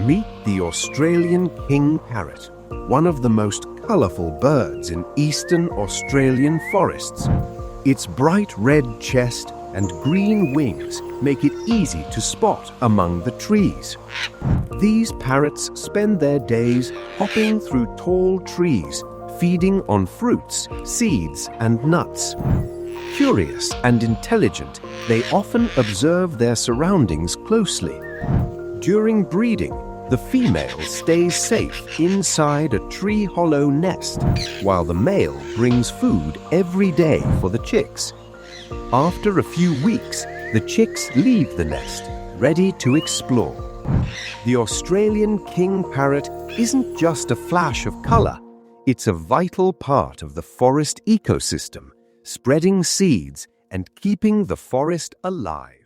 Meet the Australian King Parrot, one of the most colourful birds in eastern Australian forests. Its bright red chest and green wings make it easy to spot among the trees. These parrots spend their days hopping through tall trees, feeding on fruits, seeds, and nuts. Curious and intelligent, they often observe their surroundings closely. During breeding, the female stays safe inside a tree hollow nest, while the male brings food every day for the chicks. After a few weeks, the chicks leave the nest, ready to explore. The Australian King Parrot isn't just a flash of colour, it's a vital part of the forest ecosystem, spreading seeds and keeping the forest alive.